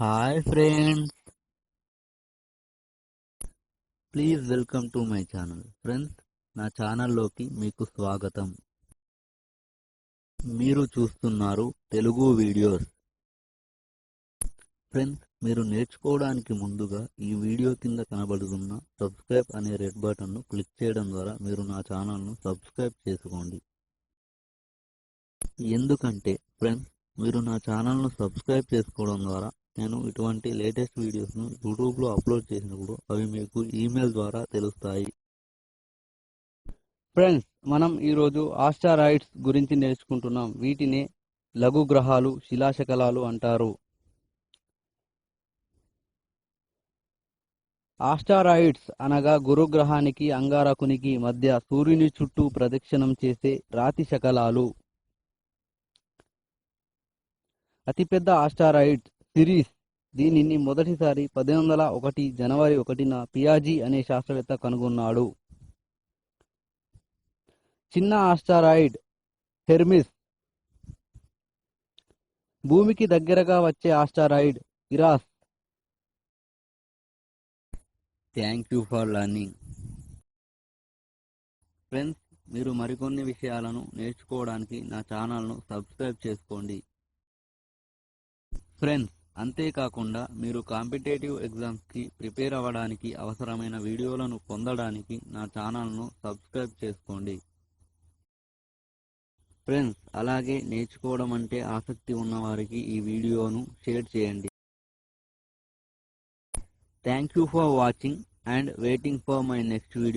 Hi friends, please welcome to my channel. Friends, నా ఛానల్లోకి మీకు స్వాగతం. మీరు చూస్తున్నారు తెలుగు వీడియోస్. ఫ్రెండ్స్, మీరు నేర్చుకోవడానికి ముందుగా ఈ వీడియో కింద కనబడుతున్న సబ్స్క్రైబ్ అనే రెడ్ బటన్ను క్లిక్ చేయడం ద్వారా మీరు నా ఛానల్ను సబ్స్క్రైబ్ చేసుకోండి. ఎందుకంటే ఫ్రెండ్స్, మీరు నా ఛానల్ను సబ్స్క్రైబ్ చేసుకోవడం ద్వారా నేను ఇటువంటి లేటెస్ట్ వీడియోస్ను యూట్యూబ్లో అప్లోడ్ చేసినప్పుడు అవి మీకు ఈమెయిల్ ద్వారా తెలుస్తాయి. ఫ్రెండ్స్, మనం ఈరోజు ఆస్టరాయిడ్స్ గురించి నేర్చుకుంటున్నాం. వీటినే లఘు గ్రహాలు, శిలాశకలాలు అంటారు. ఆస్టరాయిడ్స్ అనగా గురుగ్రహానికి అంగారకునికి మధ్య సూర్యుని చుట్టూ ప్రదక్షిణం చేసే రాతి శకలాలు. అతిపెద్ద ఆస్టరాయిడ్ సిరీస్. దీనిని మొదటిసారి 1801 జనవరి 1న పియాజీ అనే శాస్త్రవేత్త కనుగొన్నాడు. చిన్న ఆస్టరాయిడ్ హెర్మిస్. భూమికి దగ్గరగా వచ్చే asteroid ఇరాస్. Thank you for learning. Friends, మీరు మరికొన్ని విషయాలను నేర్చుకోవడానికి నా ఛానల్ను సబ్స్క్రైబ్ చేసుకోండి. ఫ్రెండ్స్, అంతేకాకుండా మీరు కాంపిటేటివ్ ఎగ్జామ్స్కి ప్రిపేర్ అవ్వడానికి అవసరమైన వీడియోలను పొందడానికి నా ఛానల్ను సబ్స్క్రైబ్ చేసుకోండి. ఫ్రెండ్స్, అలాగే నేర్చుకోవడం అంటే ఆసక్తి ఉన్నవారికి ఈ వీడియోను షేర్ చేయండి. Thank you for watching and waiting for my next video.